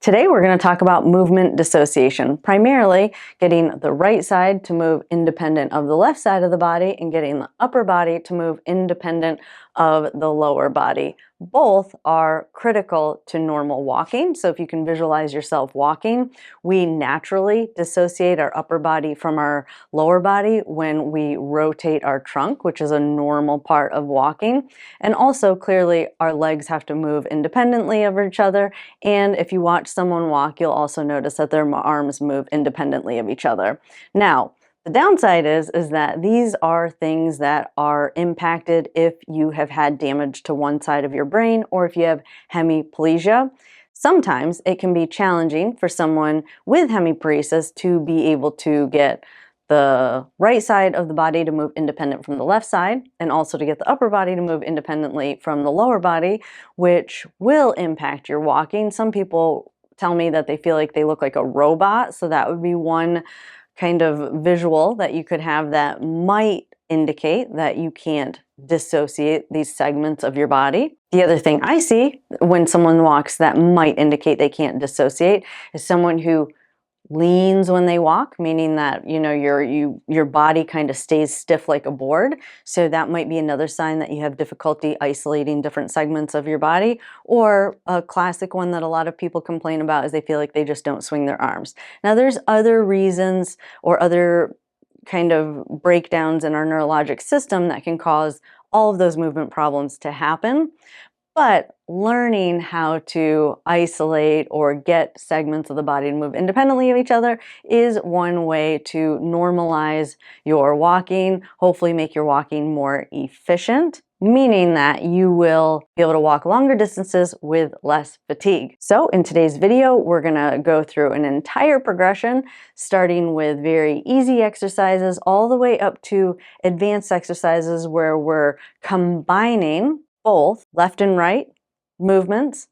Today we're going to talk about movement dissociation, primarily getting the right side to move independent of the left side of the body and getting the upper body to move independent of the lower body. Both are critical to normal walking. So if you can visualize yourself walking, we naturally dissociate our upper body from our lower body when we rotate our trunk, which is a normal part of walking. And also clearly our legs have to move independently of each other. And if you watch someone walk, you'll also notice that their arms move independently of each other. Now, the downside is that these are things that are impacted if you have had damage to one side of your brain or if you have hemiplegia. Sometimes it can be challenging for someone with hemiparesis to be able to get the right side of the body to move independent from the left side, and also to get the upper body to move independently from the lower body, which will impact your walking. Some people tell me that they feel like they look like a robot, so that would be one kind of visual that you could have that might indicate that you can't dissociate these segments of your body. The other thing I see when someone walks that might indicate they can't dissociate is someone who leans when they walk, meaning that your body kind of stays stiff like a board. So that might be another sign that you have difficulty isolating different segments of your body. Or a classic one that a lot of people complain about is they feel like they just don't swing their arms. Now there's other reasons or other kind of breakdowns in our neurologic system that can cause all of those movement problems to happen. But learning how to isolate or get segments of the body to move independently of each other is one way to normalize your walking, hopefully make your walking more efficient, meaning that you will be able to walk longer distances with less fatigue. So in today's video, we're gonna go through an entire progression, starting with very easy exercises all the way up to advanced exercises where we're combining both left and right movements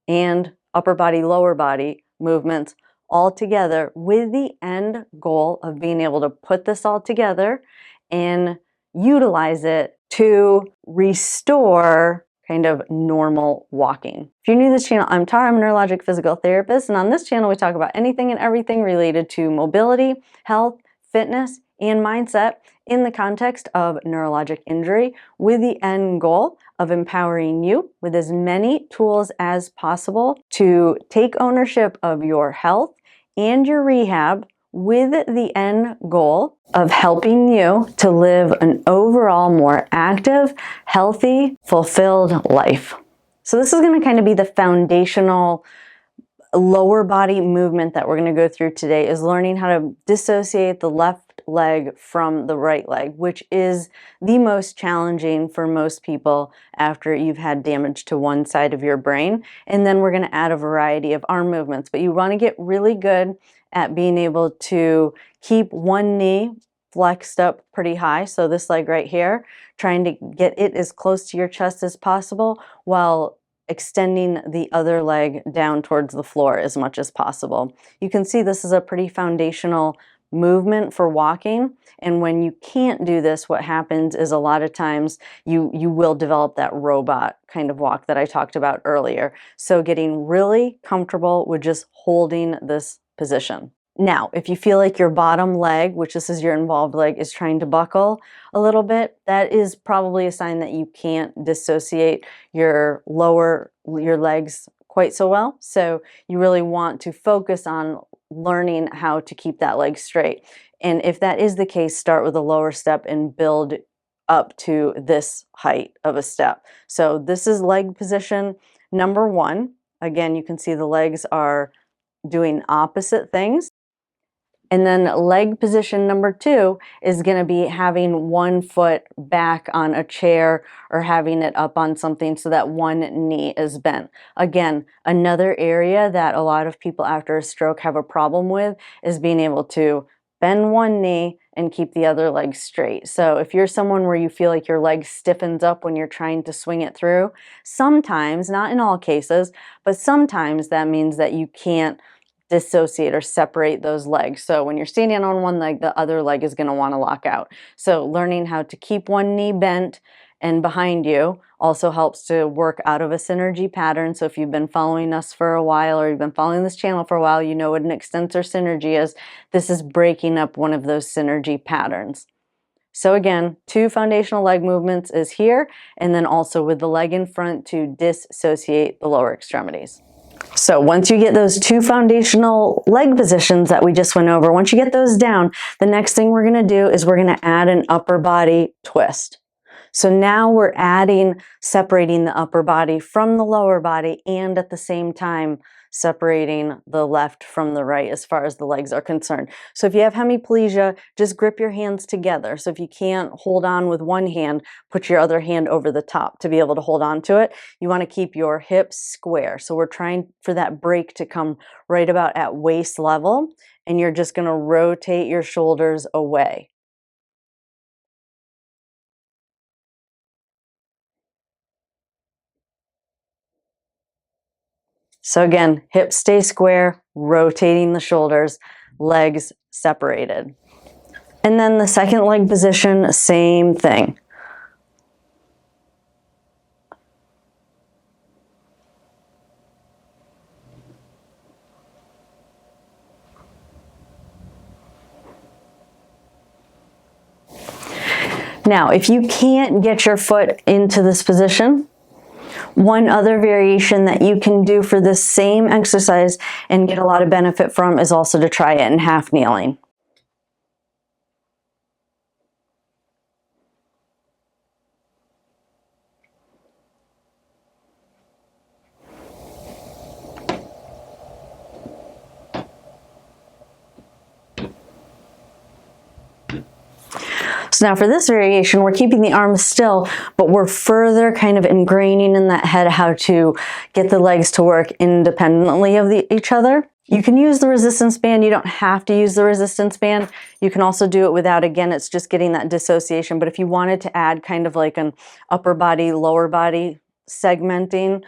and upper body, lower body movements all together with the end goal of being able to put this all together and utilize it to restore kind of normal walking. If you're new to this channel, I'm Tara, I'm a neurologic physical therapist, and on this channel we talk about anything and everything related to mobility, health, fitness, and mindset in the context of neurologic injury, with the end goal of empowering you with as many tools as possible to take ownership of your health and your rehab, with the end goal of helping you to live an overall more active, healthy, fulfilled life. So this is going to kind of be the foundational lower body movement that we're going to go through today, is learning how to dissociate the left leg from the right leg, which is the most challenging for most people after you've had damage to one side of your brain. And then we're going to add a variety of arm movements, but you want to get really good at being able to keep one knee flexed up pretty high. So this leg right here, trying to get it as close to your chest as possible while extending the other leg down towards the floor as much as possible. You can see this is a pretty foundational movement for walking, and when you can't do this, what happens is a lot of times you will develop that robot kind of walk that I talked about earlier. So getting really comfortable with just holding this position. Now, if you feel like your bottom leg, which this is your involved leg, is trying to buckle a little bit, that is probably a sign that you can't dissociate your legs quite so well. So you really want to focus on learning how to keep that leg straight. And if that is the case, start with a lower step and build up to this height of a step. So this is leg position number one. Again, you can see the legs are doing opposite things. And then leg position number two is going to be having one foot back on a chair or having it up on something so that one knee is bent. Again, another area that a lot of people after a stroke have a problem with is being able to bend one knee and keep the other leg straight. So if you're someone where you feel like your leg stiffens up when you're trying to swing it through, sometimes, not in all cases, but sometimes that means that you can't dissociate or separate those legs. So when you're standing on one leg, the other leg is going to want to lock out. So learning how to keep one knee bent and behind you also helps to work out of a synergy pattern. So if you've been following us for a while, or you've been following this channel for a while, you know what an extensor synergy is. This is breaking up one of those synergy patterns. So again, 2 foundational leg movements is here, and then also with the leg in front to dissociate the lower extremities. So once you get those 2 foundational leg positions that we just went over, once you get those down, the next thing we're going to do is we're going to add an upper body twist. So now we're separating the upper body from the lower body, and at the same time separating the left from the right as far as the legs are concerned. So if you have hemiplegia, just grip your hands together. So if you can't hold on with one hand, put your other hand over the top to be able to hold on to it. You want to keep your hips square. So we're trying for that break to come right about at waist level, and you're just going to rotate your shoulders away. So again, hips stay square, rotating the shoulders, legs separated. And then the second leg position, same thing. Now, if you can't get your foot into this position, one other variation that you can do for this same exercise and get a lot of benefit from is also to try it in half kneeling. So now for this variation, we're keeping the arms still, but we're further kind of ingraining in that head how to get the legs to work independently of each other. You can use the resistance band. You don't have to use the resistance band. You can also do it without. Again, it's just getting that dissociation. But if you wanted to add kind of like an upper body, lower body segmenting,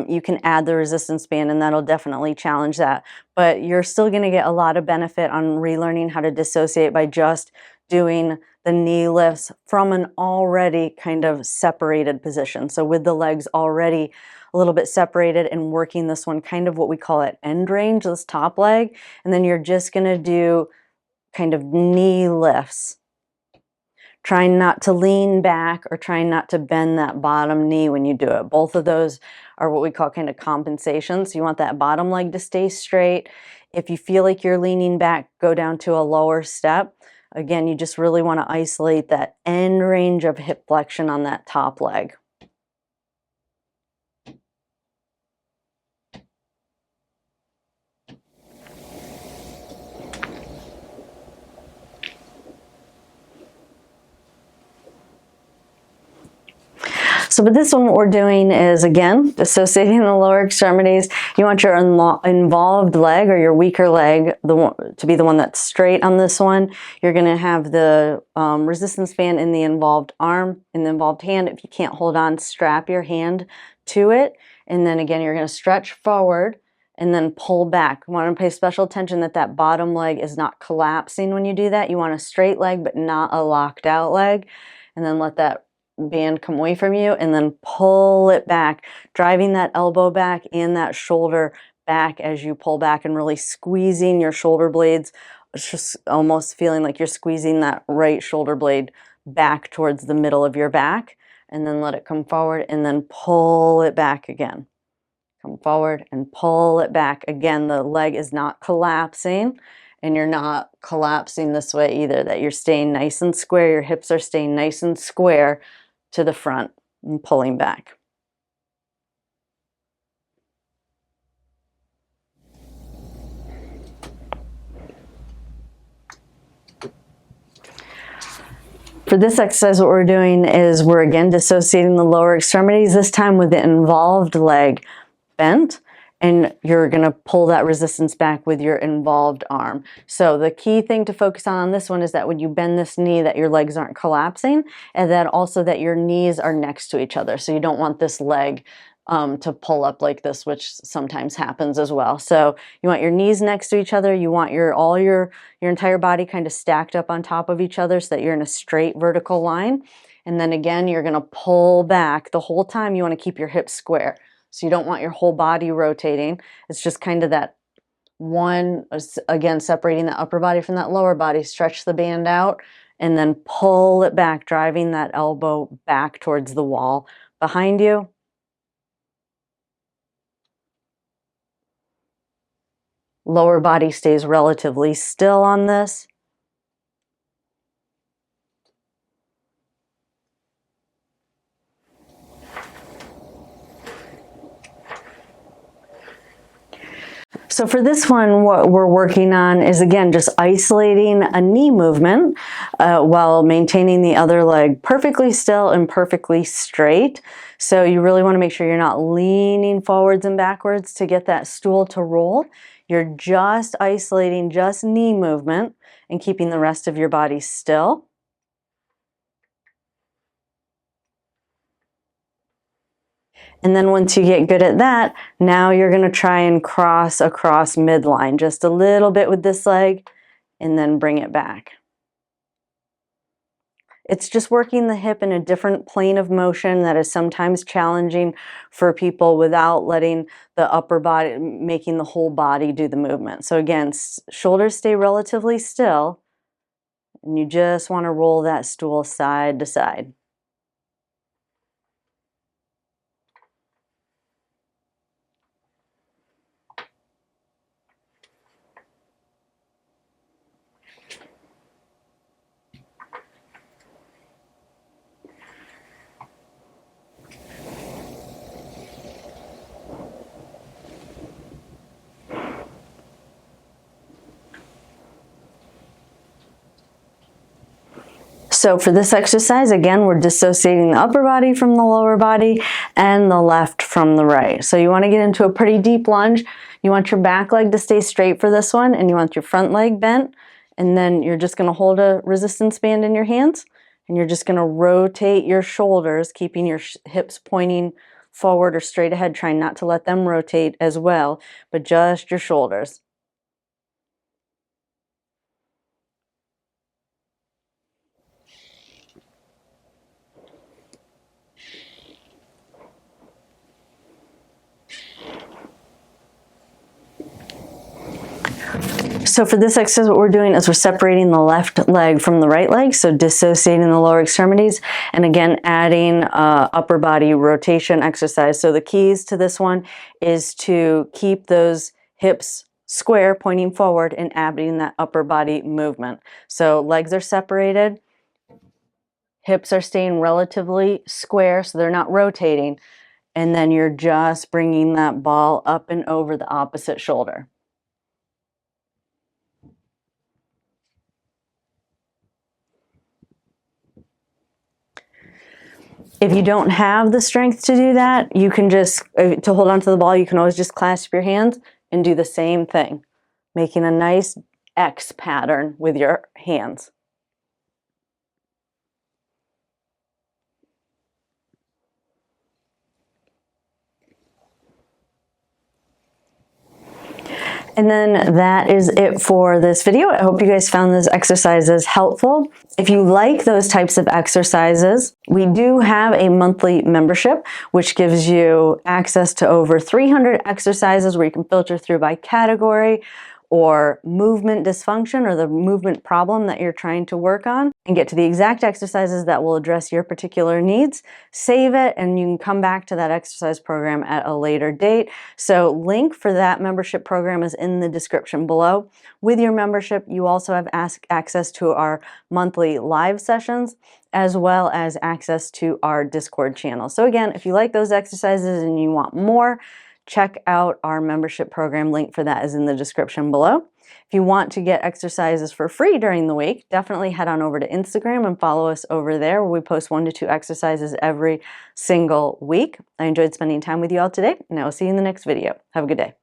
you can add the resistance band, and that'll definitely challenge that. But you're still going to get a lot of benefit on relearning how to dissociate by just doing the knee lifts from an already kind of separated position. So with the legs already a little bit separated and working this one kind of what we call at end range, this top leg, and then you're just going to do kind of knee lifts. Trying not to lean back or trying not to bend that bottom knee when you do it. Both of those are what we call kind of compensations. You want that bottom leg to stay straight. If you feel like you're leaning back, go down to a lower step. Again, you just really want to isolate that end range of hip flexion on that top leg. So with this one, what we're doing is, again, dissociating the lower extremities. You want your involved leg or your weaker leg to be the one that's straight on this one. You're going to have the resistance band in the involved arm, in the involved hand. If you can't hold on, strap your hand to it. And then again, you're going to stretch forward and then pull back. You want to pay special attention that that bottom leg is not collapsing when you do that. You want a straight leg, but not a locked out leg. And then let that band come away from you and then pull it back, driving that elbow back and that shoulder back as you pull back and really squeezing your shoulder blades. It's just almost feeling like you're squeezing that right shoulder blade back towards the middle of your back, and then let it come forward and then pull it back again. Come forward and pull it back. Again, the leg is not collapsing, and you're not collapsing this way either, that you're staying nice and square. Your hips are staying nice and square to the front and pulling back. For this exercise, what we're doing is we're again dissociating the lower extremities, this time with the involved leg bent, and you're going to pull that resistance back with your involved arm. So the key thing to focus on this one is that when you bend this knee, that your legs aren't collapsing, and then also that your knees are next to each other. So you don't want this leg to pull up like this, which sometimes happens as well. So you want your knees next to each other. You want all your entire body kind of stacked up on top of each other so that you're in a straight vertical line. And then again, you're going to pull back. The whole time you want to keep your hips square. So you don't want your whole body rotating. It's just kind of that one, again, separating the upper body from that lower body. Stretch the band out and then pull it back, driving that elbow back towards the wall behind you. Lower body stays relatively still on this. So for this one, what we're working on is, again, just isolating a knee movement while maintaining the other leg perfectly still and perfectly straight. So you really want to make sure you're not leaning forwards and backwards to get that stool to roll. You're just isolating just knee movement and keeping the rest of your body still. And then once you get good at that, now you're going to try and cross across midline just a little bit with this leg and then bring it back. It's just working the hip in a different plane of motion that is sometimes challenging for people without letting the upper body, making the whole body do the movement. So again, shoulders stay relatively still and you just want to roll that stool side to side. So for this exercise, again, we're dissociating the upper body from the lower body and the left from the right. So you want to get into a pretty deep lunge. You want your back leg to stay straight for this one, and you want your front leg bent. And then you're just going to hold a resistance band in your hands, and you're just going to rotate your shoulders, keeping your hips pointing forward or straight ahead, trying not to let them rotate as well, but just your shoulders. So for this exercise, what we're doing is we're separating the left leg from the right leg, so dissociating the lower extremities, and again, adding upper body rotation exercise. So the keys to this one is to keep those hips square, pointing forward, and adding that upper body movement. So legs are separated, hips are staying relatively square, so they're not rotating, and then you're just bringing that ball up and over the opposite shoulder. If you don't have the strength to do that, you can just, to hold onto the ball, you can always just clasp your hands and do the same thing, making a nice X pattern with your hands. And then that is it for this video. I hope you guys found those exercises helpful. If you like those types of exercises, we do have a monthly membership, which gives you access to over 300 exercises where you can filter through by category or movement dysfunction or the movement problem that you're trying to work on, and get to the exact exercises that will address your particular needs. Save it, and you can come back to that exercise program at a later date. So link for that membership program is in the description below. With your membership, you also have access to our monthly live sessions, as well as access to our Discord channel. So again, if you like those exercises and you want more, check out our membership program. Link for that is in the description below. If you want to get exercises for free during the week, definitely head on over to Instagram and follow us over there, where we post 1 to 2 exercises every single week. I enjoyed spending time with you all today, and I will see you in the next video. Have a good day.